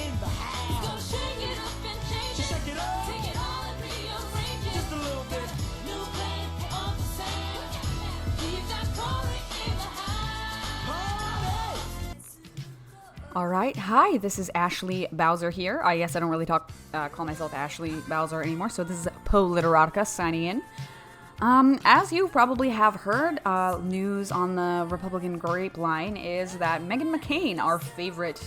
in the house. Gonna shake it up and change it. Shake it up. Take it all and rearrange it. Just a little bit. New plan of the same. We've got Corey in the house. All right. Hi, this is Ashley Bowser here. I guess I don't really call myself Ashley Bowser anymore, so this is Politeratica signing in. As you probably have heard, news on the Republican grapevine is that Meghan McCain, our favorite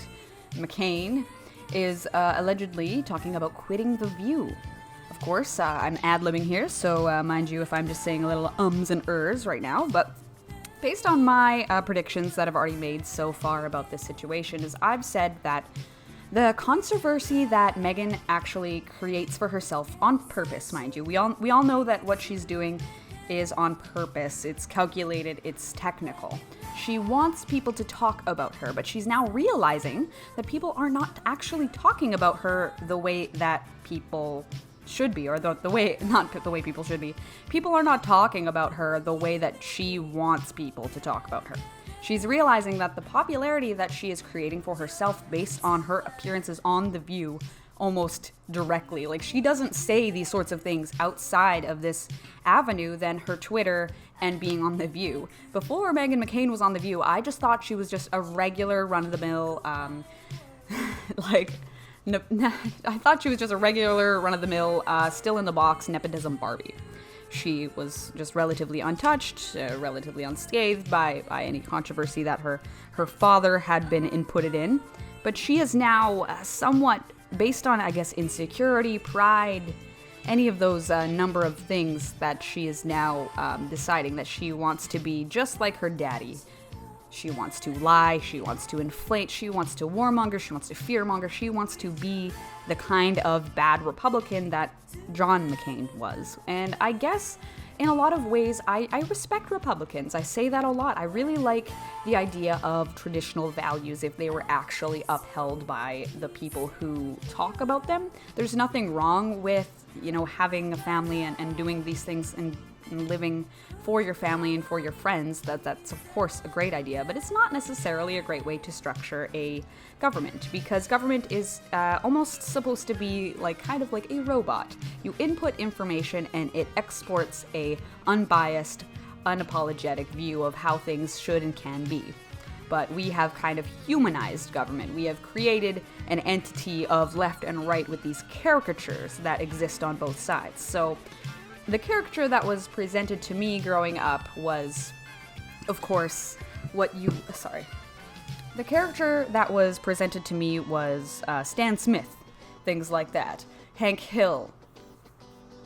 McCain, is allegedly talking about quitting The View. Of course, I'm ad-libbing here, so mind you if I'm just saying a little ums and ers right now, but based on my predictions that I've already made so far about this situation, is I've said that the controversy that Meghan actually creates for herself on purpose, mind you. We all know that what she's doing is on purpose. It's calculated, it's technical. She wants people to talk about her, but she's now realizing that people are not actually talking about her the way that people should be, or the way, not the way people should be. People are not talking about her the way that she wants people to talk about her. She's realizing that the popularity that she is creating for herself based on her appearances on The View almost directly. Like, she doesn't say these sorts of things outside of this avenue than her Twitter and being on The View. Before Meghan McCain was on The View, I just thought she was just a regular run-of-the-mill, I thought she was just a regular run-of-the-mill, still in the box nepotism Barbie. She was just relatively untouched, relatively unscathed by any controversy that her father had been inputted in. But she is now somewhat, based on, I guess, insecurity, pride, any of those number of things that she is now deciding that she wants to be just like her daddy. She wants to lie, she wants to inflate, she wants to warmonger, she wants to fearmonger, she wants to be the kind of bad Republican that John McCain was. And I guess in a lot of ways, I respect Republicans. I say that a lot. I really like the idea of traditional values if they were actually upheld by the people who talk about them. There's nothing wrong with, having a family and doing these things and living for your family and for your friends. That's of course a great idea, but it's not necessarily a great way to structure a government, because government is almost supposed to be kind of like a robot. You input information and it exports a unbiased, unapologetic view of how things should and can be. But we have kind of humanized government. We have created an entity of left and right with these caricatures that exist on both sides. So the caricature that was presented to me growing up was, of course, the character that was presented to me was Stan Smith, things like that. Hank Hill,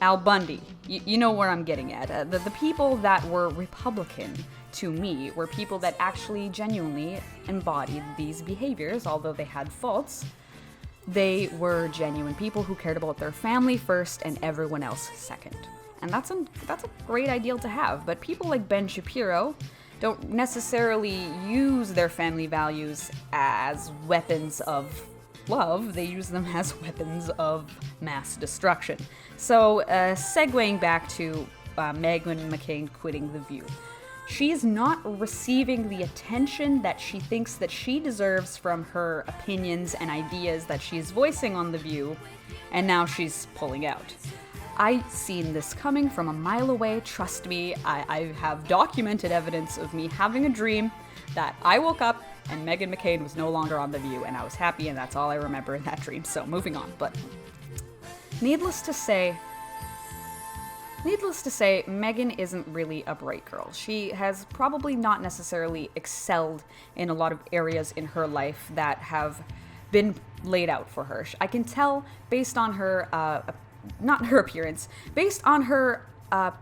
Al Bundy. You know where I'm getting at. The people that were Republican to me were people that actually genuinely embodied these behaviors, although they had faults. They were genuine people who cared about their family first and everyone else second. And that's a great ideal to have. But people like Ben Shapiro don't necessarily use their family values as weapons of love. They use them as weapons of mass destruction. So, segueing back to Meghan McCain quitting The View. She is not receiving the attention that she thinks that she deserves from her opinions and ideas that she's voicing on The View, and now she's pulling out. I've seen this coming from a mile away, trust me. I have documented evidence of me having a dream that I woke up and Meghan McCain was no longer on The View, and I was happy, and that's all I remember in that dream. So moving on. But needless to say, Meghan isn't really a bright girl. She has probably not necessarily excelled in a lot of areas in her life that have been laid out for her. I can tell based on her not her appearance, based on her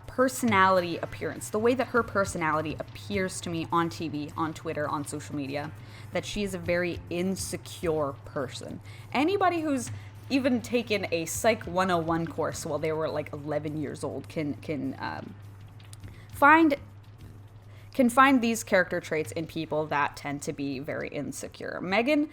personality appearance, the way that her personality appears to me on TV, on Twitter, on social media, that she is a very insecure person. Anybody who's even taken a Psych 101 course while they were 11 years old can find these character traits in people that tend to be very insecure. Meghan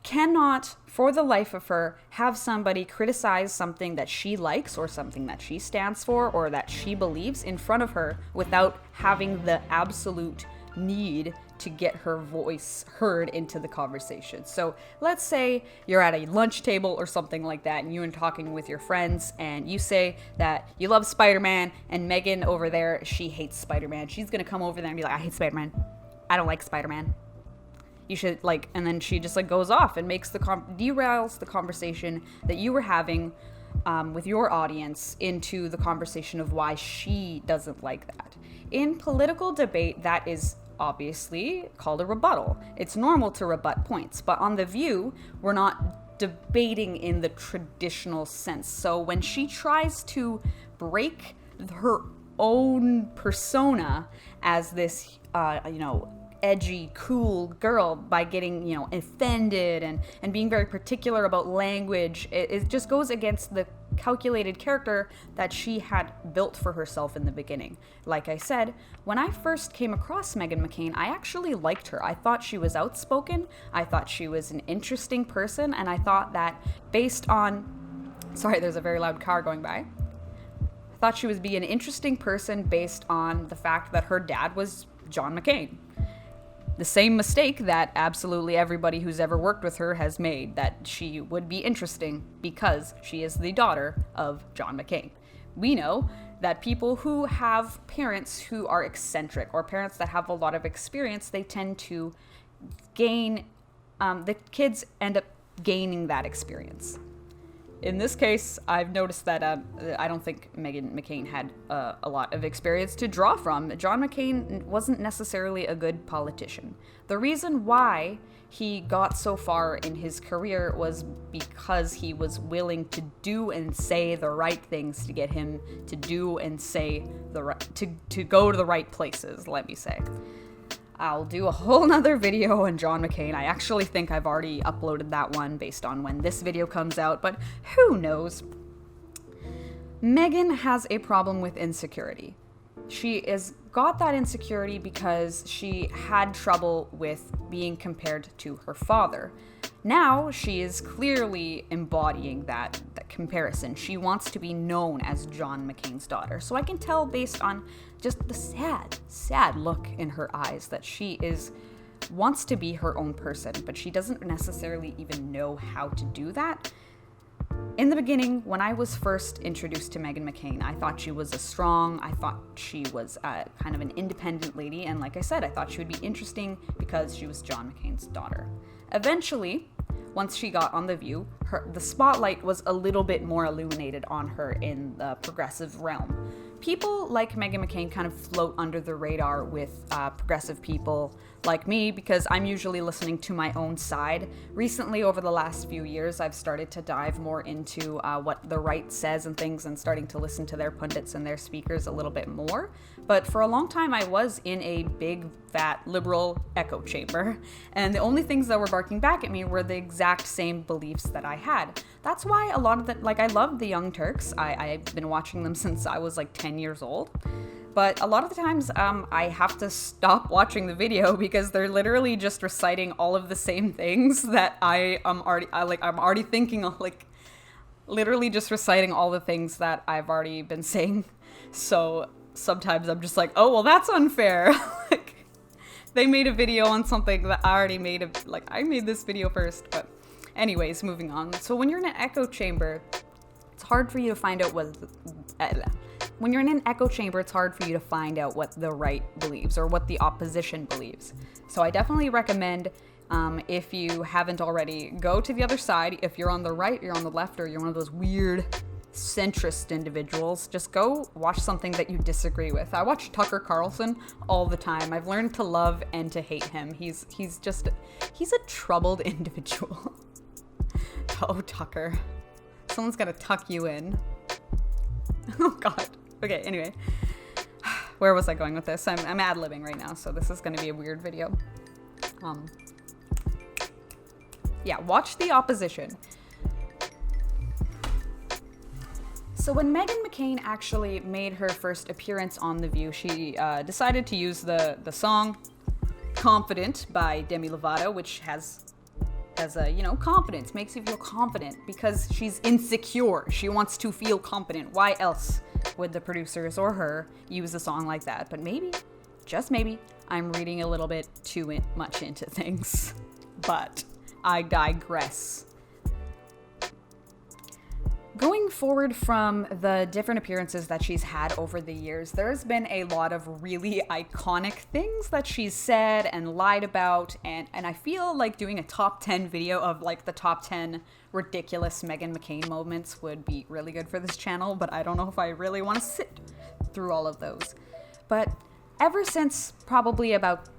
cannot, for the life of her, have somebody criticize something that she likes or something that she stands for or that she believes in front of her without having the absolute need to get her voice heard into the conversation. So let's say you're at a lunch table or something like that, and you're talking with your friends, and you say that you love Spider-Man, and Megan over there, she hates Spider-Man. She's gonna come over there and be like, I hate Spider-Man. I don't like Spider-Man. You should and then she just goes off and makes derails the conversation that you were having with your audience into the conversation of why she doesn't like that. In political debate, that is obviously called a rebuttal. It's normal to rebut points, but on The View, we're not debating in the traditional sense. So when she tries to break her own persona as this, edgy, cool girl by getting, offended and being very particular about language, it just goes against the calculated character that she had built for herself in the beginning. Like I said, when I first came across Meghan McCain, I actually liked her. I thought she was outspoken, I thought she was an interesting person, and I thought that based on... Sorry, there's a very loud car going by. I thought she would be an interesting person based on the fact that her dad was John McCain. The same mistake that absolutely everybody who's ever worked with her has made, that she would be interesting because she is the daughter of John McCain. We know that people who have parents who are eccentric or parents that have a lot of experience, they tend to gain, the kids end up gaining that experience. In this case, I've noticed that I don't think Meghan McCain had a lot of experience to draw from. John McCain wasn't necessarily a good politician. The reason why he got so far in his career was because he was willing to do and say the right things to get him to do and say the right, to go to the right places, let me say. I'll do a whole nother video on John McCain. I actually think I've already uploaded that one based on when this video comes out, but who knows? Meghan has a problem with insecurity. She has got that insecurity because she had trouble with being compared to her father. Now she is clearly embodying that comparison. She wants to be known as John McCain's daughter. So I can tell based on just the sad look in her eyes that she wants to be her own person, but she doesn't necessarily even know how to do that. In the beginning, when I was first introduced to Meghan McCain, I thought she was I thought she was kind of an independent lady, and like I said, I thought she would be interesting because she was John McCain's daughter. Eventually, once she got on The View, the spotlight was a little bit more illuminated on her in the progressive realm. People like Meghan McCain kind of float under the radar with progressive people like me because I'm usually listening to my own side. Recently, over the last few years, I've started to dive more into what the right says and things and starting to listen to their pundits and their speakers a little bit more. But for a long time, I was in a big, fat, liberal echo chamber, and the only things that were barking back at me were the exact same beliefs that I had. That's why a lot of I love the Young Turks. I've been watching them since I was 10 years old. But a lot of the times, I have to stop watching the video because they're literally just reciting all of the same things that I'm already thinking of, literally just reciting all the things that I've already been saying. So sometimes I'm just like, oh, well, that's unfair. They made a video on something that I already made. I made this video first. But anyways, moving on. So when you're in an echo chamber, it's hard for you to find out when you're in an echo chamber, it's hard for you to find out what the right believes or what the opposition believes. So I definitely recommend, if you haven't already, go to the other side. If you're on the right, you're on the left, or you're one of those weird centrist individuals, just go watch something that you disagree with. I watch Tucker Carlson all the time. I've learned to love and to hate him. He's a troubled individual. Oh, Tucker. Someone's gotta tuck you in. Oh, God. Okay, anyway. Where was I going with this? I'm ad-libbing right now, so this is gonna be a weird video. Yeah, watch the opposition. So when Meghan McCain actually made her first appearance on The View, she decided to use the song Confident by Demi Lovato, which has confidence, makes you feel confident because she's insecure. She wants to feel confident. Why else would the producers or her use a song like that? But maybe, just maybe, I'm reading a little bit too much into things, but I digress. Going forward from the different appearances that she's had over the years, there's been a lot of really iconic things that she's said and lied about, and I feel like doing a top 10 video of like the top 10 ridiculous Meghan McCain moments would be really good for this channel, but I don't know if I really want to sit through all of those. But ever since probably about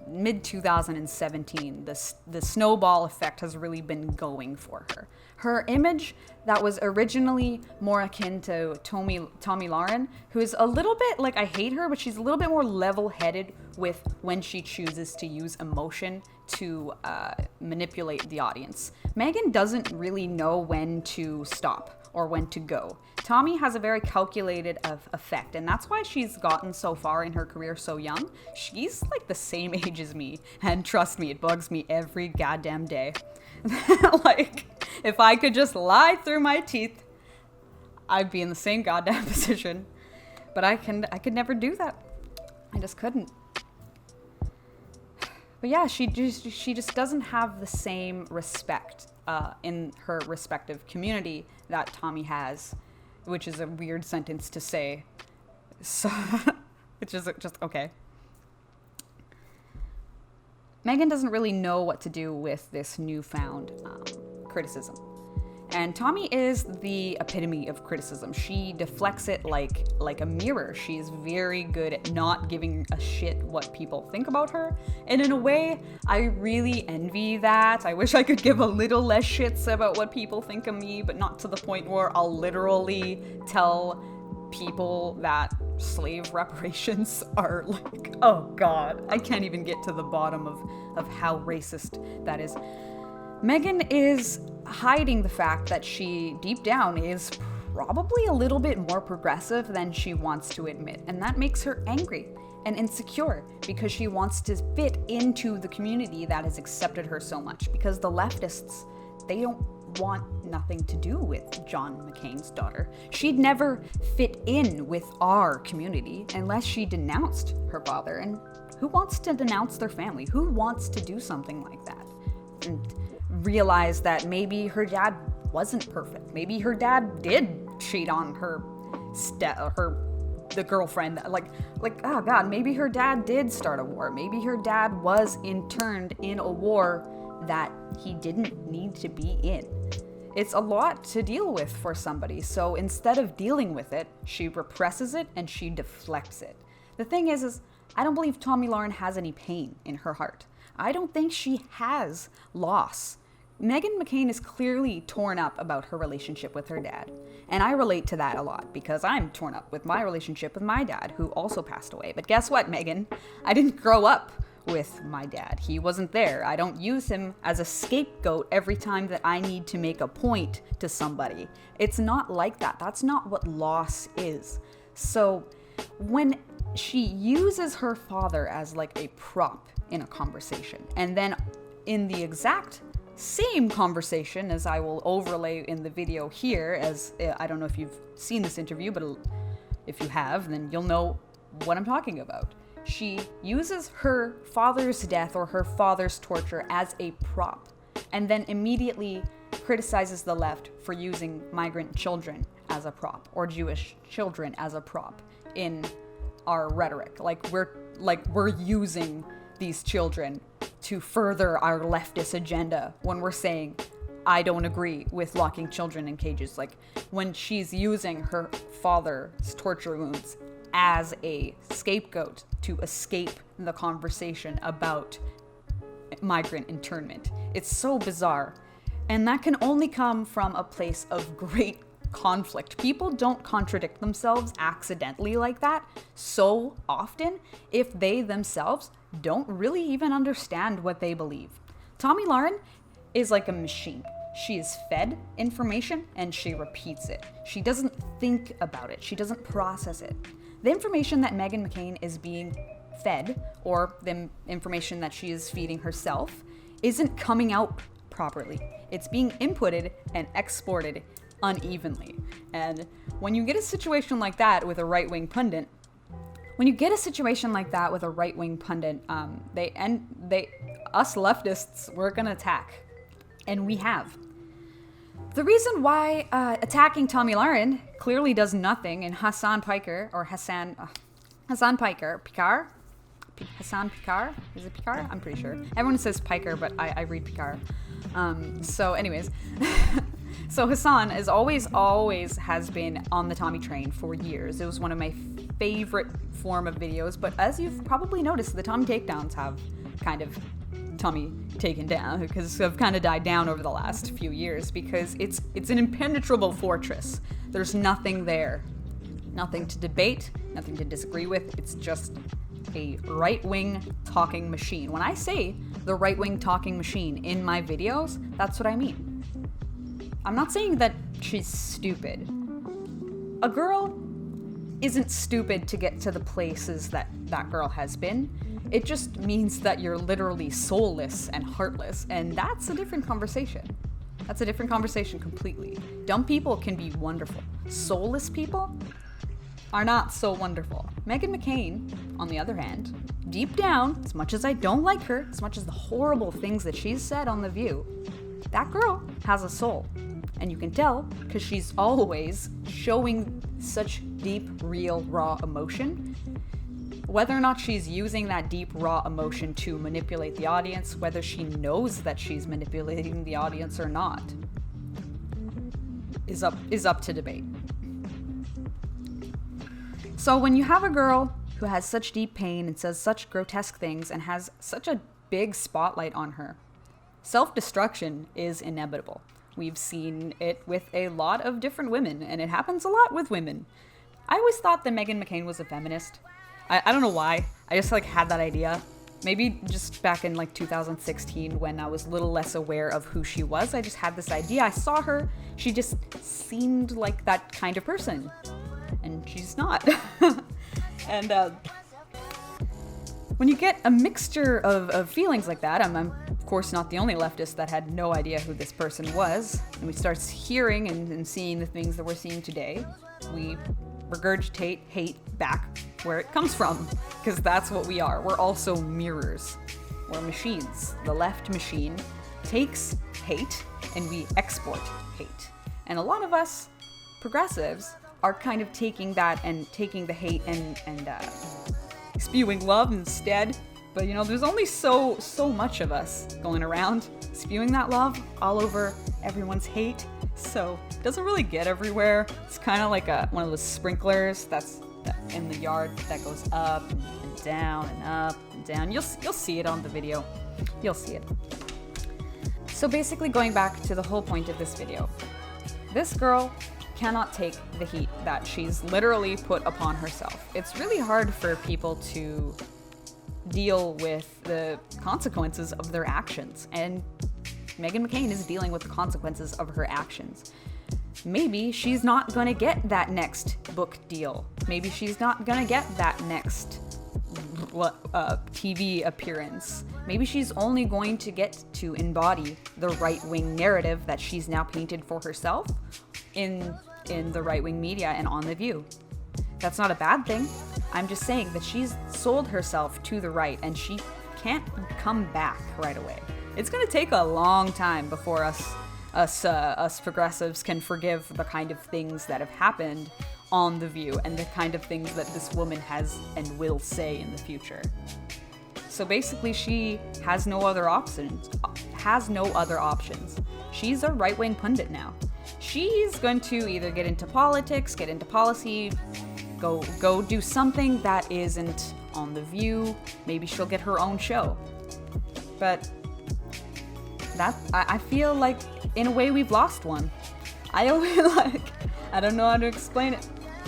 mid-2017, the snowball effect has really been going for her. Her image that was originally more akin to Tomi Lahren, who is a little bit like, I hate her, but she's a little bit more level-headed with when she chooses to use emotion to manipulate the audience. Meghan doesn't really know when to stop or when to go. Tomi has a very calculated effect, and that's why she's gotten so far in her career so young. She's like the same age as me, and trust me, it bugs me every goddamn day. Like, if I could just lie through my teeth, I'd be in the same goddamn position. But I could never do that. I just couldn't. But yeah, she just doesn't have the same respect in her respective community that Tomi has, which is a weird sentence to say. So it's just okay. Meghan doesn't really know what to do with this newfound criticism. And Tomi is the epitome of criticism. She deflects it like a mirror. She's very good at not giving a shit what people think about her. And in a way, I really envy that. I wish I could give a little less shits about what people think of me, but not to the point where I'll literally tell people that slave reparations are like, oh God, I can't even get to the bottom of how racist that is. Meghan is hiding the fact that she, deep down, is probably a little bit more progressive than she wants to admit. And that makes her angry and insecure because she wants to fit into the community that has accepted her so much. Because the leftists, they don't want nothing to do with John McCain's daughter. She'd never fit in with our community unless she denounced her father. And who wants to denounce their family? Who wants to do something like that? And realize that maybe her dad wasn't perfect. Maybe her dad did cheat on the girlfriend. Like, oh God, maybe her dad did start a war. Maybe her dad was interned in a war that he didn't need to be in. It's a lot to deal with for somebody. So instead of dealing with it, she represses it and she deflects it. The thing is I don't believe Tomi Lahren has any pain in her heart. I don't think she has loss. Meghan McCain is clearly torn up about her relationship with her dad. And I relate to that a lot because I'm torn up with my relationship with my dad, who also passed away. But guess what, Meghan? I didn't grow up with my dad. He wasn't there. I don't use him as a scapegoat every time that I need to make a point to somebody. It's not like that. That's not what loss is. So when she uses her father as like a prop in a conversation, and then in the exact same conversation, as I will overlay in the video here, as I don't know if you've seen this interview, but if you have, then you'll know what I'm talking about. She uses her father's death or her father's torture as a prop, and then immediately criticizes the left for using migrant children as a prop, or Jewish children as a prop in our rhetoric. Like we're using these children to further our leftist agenda when we're saying, I don't agree with locking children in cages. Like when she's using her father's torture wounds as a scapegoat to escape the conversation about migrant internment. It's so bizarre. And that can only come from a place of great conflict. People don't contradict themselves accidentally like that so often if they themselves don't really even understand what they believe. Tomi Lahren is like a machine. She is fed information and she repeats it. She doesn't think about it. She doesn't process it. The information that Meghan McCain is being fed, or the information that she is feeding herself, isn't coming out properly. It's being inputted and exported unevenly. And when you get a situation like that with a right-wing pundit, when you get a situation like that with a right-wing pundit, us leftists, we're gonna attack, and we have. The reason why attacking Tomi Lahren clearly does nothing, and Hassan Piker, Hassan Piker, is it Piker? I'm pretty sure. Everyone says Piker, but I read Piker. So anyways, so Hassan is always has been on the Tomi train for years. It was one of my favorite form of videos, but as you've probably noticed, the Tomi takedowns have kind of Tomi taken down, because have kind of died down over the last few years, because it's an impenetrable fortress. There's nothing there. Nothing to debate, nothing to disagree with. It's just a right-wing talking machine. When I say the right-wing talking machine in my videos, that's what I mean. I'm not saying that she's stupid. A girl isn't stupid to get to the places that that girl has been. It just means that you're literally soulless and heartless, and that's a different conversation. That's a different conversation completely. Dumb people can be wonderful. Soulless people are not so wonderful. Meghan McCain, on the other hand, deep down, as much as I don't like her, as much as the horrible things that she's said on The View, that girl has a soul. And you can tell because she's always showing such deep, real, raw emotion. Whether or not she's using that deep, raw emotion to manipulate the audience, whether she knows that she's manipulating the audience or not, is up to debate. So when you have a girl who has such deep pain and says such grotesque things and has such a big spotlight on her, self-destruction is inevitable. We've seen it with a lot of different women, and it happens a lot with women. I always thought that Meghan McCain was a feminist. I don't know why. I just had that idea. Maybe just back in 2016 when I was a little less aware of who she was. I just had this idea. I saw her. She just seemed like that kind of person. And she's not. And when you get a mixture of feelings like that, I'm of course not the only leftist that had no idea who this person was, and we start hearing and seeing the things that we're seeing today, we regurgitate hate back where it comes from, because that's what we are. We're also mirrors. We're machines. The left machine takes hate and we export hate. And a lot of us progressives are kind of taking that and taking the hate and spewing love instead. But there's only so much of us going around spewing that love all over everyone's hate. So it doesn't really get everywhere. It's kind of like one of those sprinklers that's in the yard that goes up and down and up and down. You'll see it on the video. You'll see it. So basically, going back to the whole point of this video, this girl cannot take the heat that she's literally put upon herself. It's really hard for people to deal with the consequences of their actions, and Meghan McCain is dealing with the consequences of her actions. Maybe she's not going to get that next book deal. Maybe she's not going to get that next TV appearance. Maybe she's only going to get to embody the right-wing narrative that she's now painted for herself in the right-wing media and on The View. That's not a bad thing. I'm just saying that she's sold herself to the right, and she can't come back right away. It's going to take a long time before us progressives can forgive the kind of things that have happened on The View and the kind of things that this woman has and will say in the future. So basically, she has no other options. She's a right-wing pundit now. She's going to either get into politics, get into policy, go do something that isn't on The View. Maybe she'll get her own show. But I feel like in a way we've lost one. I don't know how to explain it.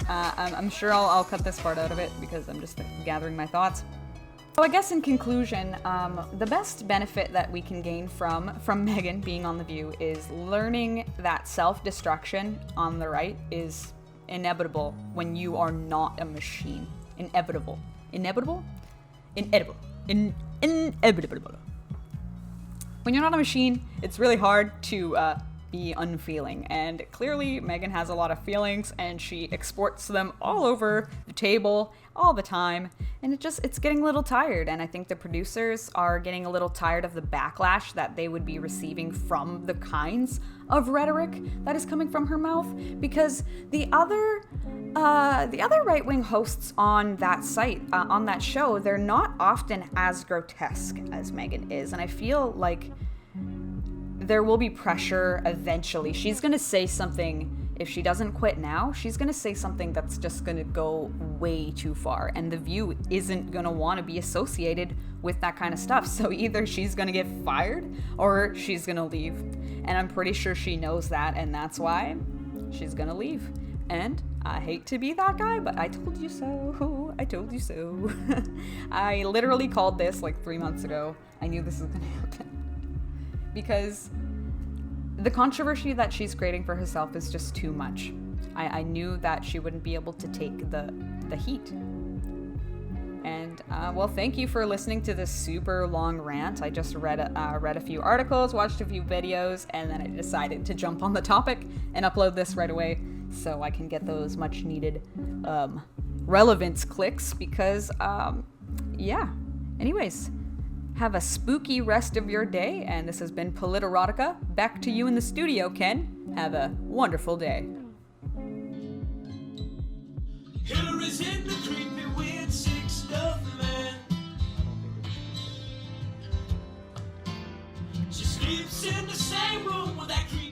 I'm sure I'll cut this part out of it because I'm just gathering my thoughts. So I guess in conclusion, the best benefit that we can gain from Meghan being on The View is learning that self-destruction on the right is inevitable when you are not a machine. Inevitable. Inevitable? Inedible. Inevitable. When you're not a machine, it's really hard to be unfeeling. And clearly Meghan has a lot of feelings, and she exports them all over the table all the time, and it's getting a little tired. And I think the producers are getting a little tired of the backlash that they would be receiving from the kinds of rhetoric that is coming from her mouth, because the other right-wing hosts on that site, on that show, they're not often as grotesque as Meghan is, and I feel like there will be pressure eventually. She's gonna say something. If she doesn't quit now, she's gonna say something that's just gonna go way too far, and The View isn't gonna want to be associated with that kind of stuff. So either she's gonna get fired or she's gonna leave, and I'm pretty sure she knows that, and that's why she's gonna leave. And I hate to be that guy, but I told you so. I told you so. I literally called this like 3 months ago. I knew this was gonna happen, because the controversy that she's creating for herself is just too much. I knew that she wouldn't be able to take the heat. And well, thank you for listening to this super long rant. I just read a few articles, watched a few videos, and then I decided to jump on the topic and upload this right away so I can get those much needed relevance clicks, because yeah. Anyways, have a spooky rest of your day, and this has been Politerotica. Back to you in the studio, Ken. Have a wonderful day. Hillary's in the creepy weird sick stuff, man. She sleeps in the same room with that creepy